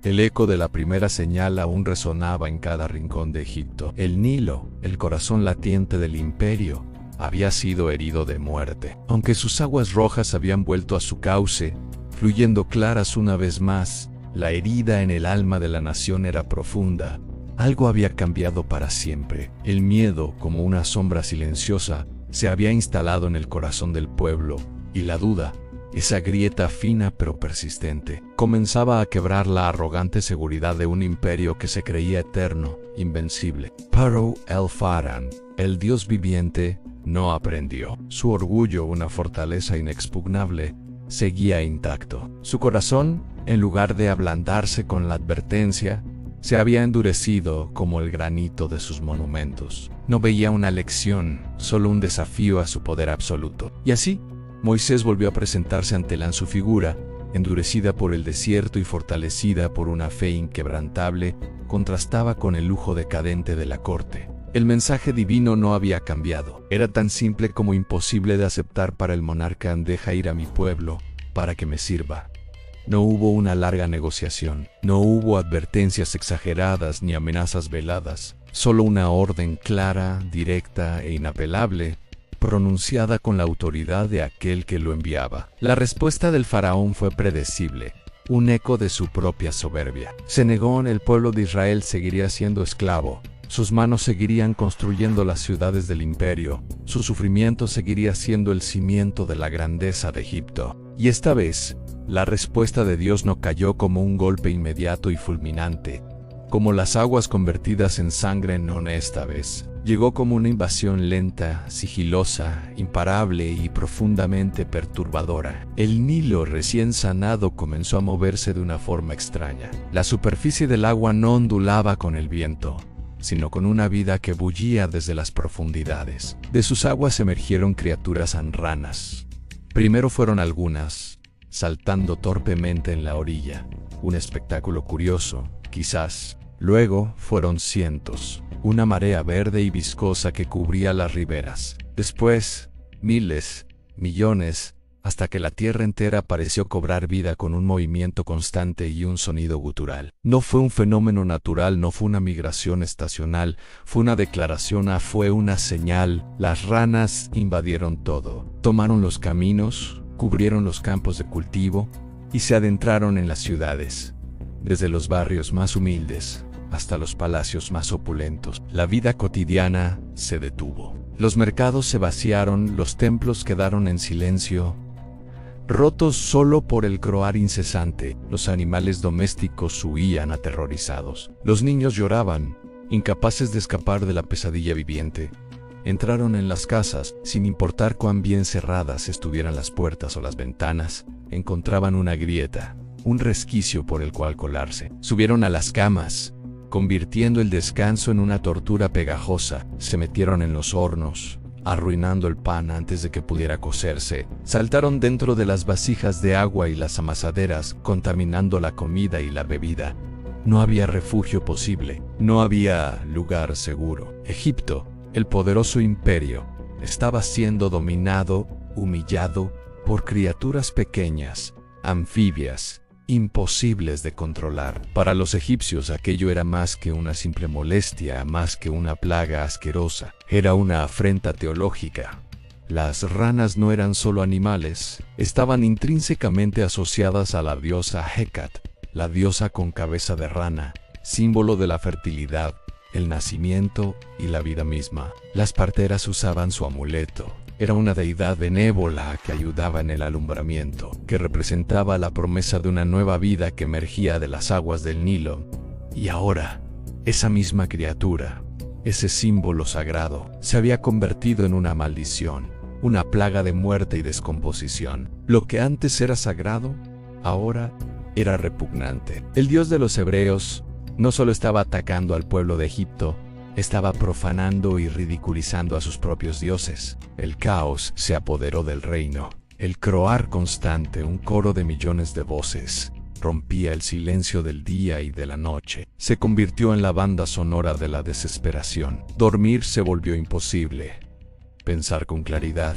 El eco de la primera señal aún resonaba en cada rincón de Egipto. El Nilo, el corazón latiente del imperio, había sido herido de muerte. Aunque sus aguas rojas habían vuelto a su cauce, fluyendo claras una vez más, la herida en el alma de la nación era profunda. Algo había cambiado para siempre. El miedo, como una sombra silenciosa, se había instalado en el corazón del pueblo, y la duda, esa grieta fina pero persistente, comenzaba a quebrar la arrogante seguridad de un imperio que se creía eterno, invencible. Pero el-Faraón, el dios viviente, no aprendió. Su orgullo, una fortaleza inexpugnable, seguía intacto. Su corazón, en lugar de ablandarse con la advertencia, se había endurecido como el granito de sus monumentos. No veía una lección, solo un desafío a su poder absoluto. Y así, Moisés volvió a presentarse ante él en su figura, endurecida por el desierto y fortalecida por una fe inquebrantable, contrastaba con el lujo decadente de la corte. El mensaje divino no había cambiado. Era tan simple como imposible de aceptar para el monarca: deja ir a mi pueblo, para que me sirva. No hubo una larga negociación, no hubo advertencias exageradas ni amenazas veladas, solo una orden clara, directa e inapelable, pronunciada con la autoridad de aquel que lo enviaba. La respuesta del faraón fue predecible, un eco de su propia soberbia. Se negó, el pueblo de Israel seguiría siendo esclavo, sus manos seguirían construyendo las ciudades del imperio, su sufrimiento seguiría siendo el cimiento de la grandeza de Egipto. Y esta vez, la respuesta de Dios no cayó como un golpe inmediato y fulminante, como las aguas convertidas en sangre. No, esta vez llegó como una invasión lenta, sigilosa, imparable y profundamente perturbadora. El Nilo recién sanado comenzó a moverse de una forma extraña. La superficie del agua no ondulaba con el viento, sino con una vida que bullía desde las profundidades. De sus aguas emergieron criaturas anranas. Primero fueron algunas, saltando torpemente en la orilla, un espectáculo curioso, quizás. Luego fueron cientos, una marea verde y viscosa que cubría las riberas. Después, miles, millones, hasta que la tierra entera pareció cobrar vida con un movimiento constante y un sonido gutural. No fue un fenómeno natural, no fue una migración estacional, fue una declaración, fue una señal. Las ranas invadieron todo, tomaron los caminos, cubrieron los campos de cultivo y se adentraron en las ciudades. Desde los barrios más humildes hasta los palacios más opulentos, la vida cotidiana se detuvo. Los mercados se vaciaron, los templos quedaron en silencio, rotos solo por el croar incesante. Los animales domésticos huían aterrorizados. Los niños lloraban, incapaces de escapar de la pesadilla viviente. Entraron en las casas, sin importar cuán bien cerradas estuvieran las puertas o las ventanas, encontraban una grieta, un resquicio por el cual colarse. Subieron a las camas, convirtiendo el descanso en una tortura pegajosa. Se metieron en los hornos, arruinando el pan antes de que pudiera cocerse. Saltaron dentro de las vasijas de agua y las amasaderas, contaminando la comida y la bebida. No había refugio posible, no había lugar seguro. Egipto, el poderoso imperio, estaba siendo dominado, humillado, por criaturas pequeñas, anfibias, imposibles de controlar. Para los egipcios aquello era más que una simple molestia, más que una plaga asquerosa. Era una afrenta teológica. Las ranas no eran solo animales, estaban intrínsecamente asociadas a la diosa Hecat, la diosa con cabeza de rana, símbolo de la fertilidad, el nacimiento y la vida misma. Las parteras usaban su amuleto. Era una deidad benévola que ayudaba en el alumbramiento, que representaba la promesa de una nueva vida que emergía de las aguas del Nilo. Y ahora, esa misma criatura, ese símbolo sagrado, se había convertido en una maldición, una plaga de muerte y descomposición. Lo que antes era sagrado, ahora era repugnante. El Dios de los hebreos no solo estaba atacando al pueblo de Egipto, estaba profanando y ridiculizando a sus propios dioses. El caos se apoderó del reino. El croar constante, un coro de millones de voces, rompía el silencio del día y de la noche. Se convirtió en la banda sonora de la desesperación. Dormir se volvió imposible. Pensar con claridad,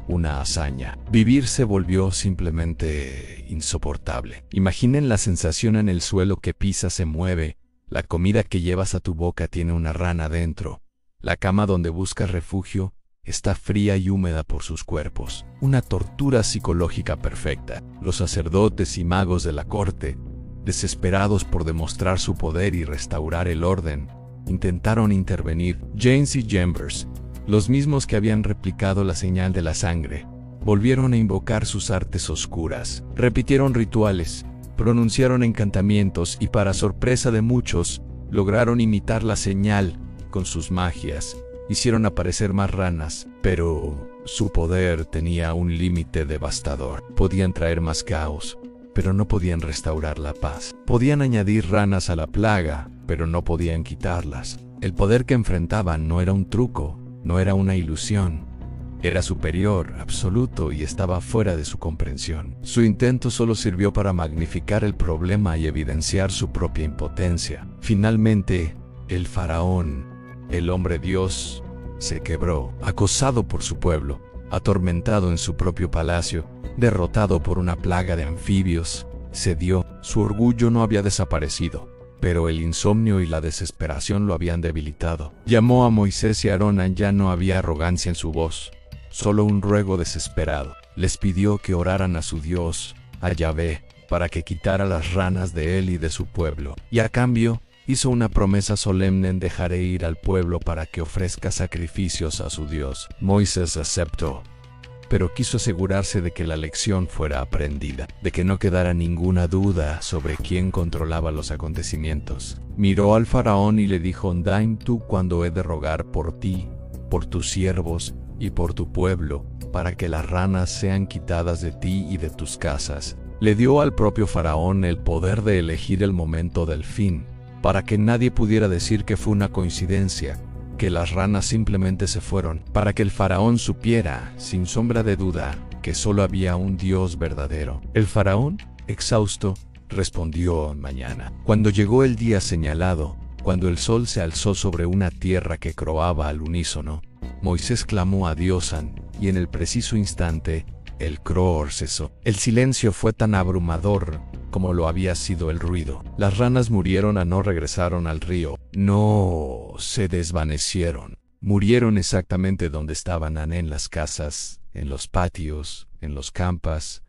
una hazaña. Vivir se volvió simplemente insoportable. Imaginen la sensación: en el suelo que pisas se mueve, la comida que llevas a tu boca tiene una rana dentro, la cama donde buscas refugio está fría y húmeda por sus cuerpos. Una tortura psicológica perfecta. Los sacerdotes y magos de la corte, desesperados por demostrar su poder y restaurar el orden, intentaron intervenir. Jannes y Jambres, los mismos que habían replicado la señal de la sangre, volvieron a invocar sus artes oscuras. Repitieron rituales, pronunciaron encantamientos y, para sorpresa de muchos, lograron imitar la señal con sus magias. Hicieron aparecer más ranas, pero su poder tenía un límite devastador. Podían traer más caos, pero no podían restaurar la paz. Podían añadir ranas a la plaga, pero no podían quitarlas. El poder que enfrentaban no era un truco, no era una ilusión. Era superior, absoluto, y estaba fuera de su comprensión. Su intento solo sirvió para magnificar el problema y evidenciar su propia impotencia. Finalmente, el faraón, el hombre Dios, se quebró, acosado por su pueblo, atormentado en su propio palacio, derrotado por una plaga de anfibios, cedió. Su orgullo no había desaparecido, pero el insomnio y la desesperación lo habían debilitado. Llamó a Moisés y Aarón. Ya no había arrogancia en su voz, solo un ruego desesperado. Les pidió que oraran a su Dios, a Yahvé, para que quitara las ranas de él y de su pueblo. Y a cambio, hizo una promesa solemne: dejaré ir al pueblo para que ofrezca sacrificios a su Dios. Moisés aceptó, pero quiso asegurarse de que la lección fuera aprendida, de que no quedara ninguna duda sobre quién controlaba los acontecimientos. Miró al faraón y le dijo: Dime tú cuándo he de rogar por ti, por tus siervos y por tu pueblo, para que las ranas sean quitadas de ti y de tus casas. Le dio al propio faraón el poder de elegir el momento del fin, para que nadie pudiera decir que fue una coincidencia, que las ranas simplemente se fueron, para que el faraón supiera, sin sombra de duda, que solo había un Dios verdadero. El faraón, exhausto, respondió: mañana. Cuando llegó el día señalado, cuando el sol se alzó sobre una tierra que croaba al unísono, Moisés clamó a Dios, y en el preciso instante, el croor cesó. El silencio fue tan abrumador como lo había sido el ruido. Las ranas murieron, no regresaron al río, no se desvanecieron. Murieron exactamente donde estaban, en las casas, en los patios, en los campas,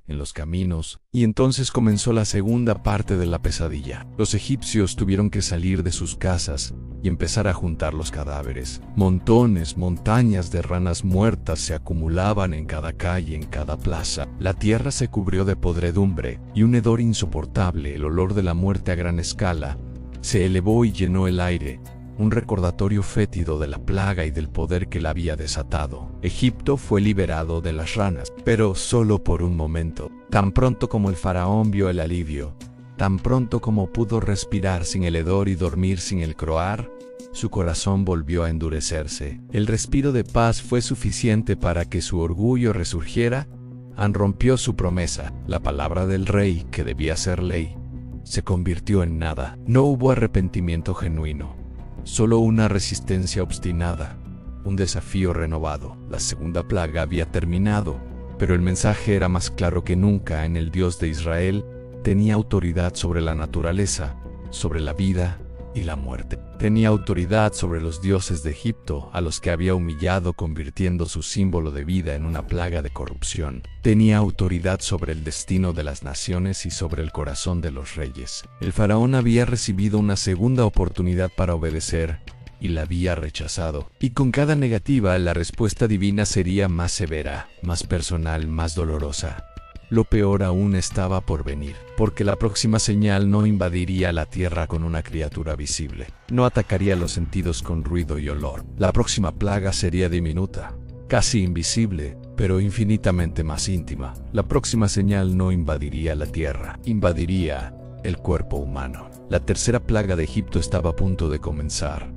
en los caminos. Y entonces comenzó la segunda parte de la pesadilla. Los egipcios tuvieron que salir de sus casas y empezar a juntar los cadáveres. Montones, montañas de ranas muertas se acumulaban en cada calle, en cada plaza. La tierra se cubrió de podredumbre y un hedor insoportable, el olor de la muerte a gran escala, se elevó y llenó el aire, un recordatorio fétido de la plaga y del poder que la había desatado. Egipto fue liberado de las ranas, pero solo por un momento. Tan pronto como el faraón vio el alivio, tan pronto como pudo respirar sin el hedor y dormir sin el croar, su corazón volvió a endurecerse. El respiro de paz fue suficiente para que su orgullo resurgiera. Rompió su promesa. La palabra del rey, que debía ser ley, se convirtió en nada. No hubo arrepentimiento genuino, solo una resistencia obstinada, un desafío renovado. La segunda plaga había terminado, pero el mensaje era más claro que nunca: en el Dios de Israel tenía autoridad sobre la naturaleza, sobre la vida y la muerte. Tenía autoridad sobre los dioses de Egipto, a los que había humillado convirtiendo su símbolo de vida en una plaga de corrupción. Tenía autoridad sobre el destino de las naciones y sobre el corazón de los reyes. El faraón había recibido una segunda oportunidad para obedecer, y la había rechazado. Y con cada negativa, la respuesta divina sería más severa, más personal, más dolorosa. Lo peor aún estaba por venir, porque la próxima señal no invadiría la tierra con una criatura visible, no atacaría los sentidos con ruido y olor. La próxima plaga sería diminuta, casi invisible, pero infinitamente más íntima. La próxima señal no invadiría la tierra, invadiría el cuerpo humano. La tercera plaga de Egipto estaba a punto de comenzar.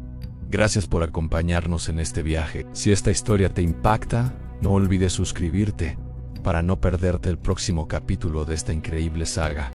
Gracias por acompañarnos en este viaje. Si esta historia te impacta, no olvides suscribirte para no perderte el próximo capítulo de esta increíble saga.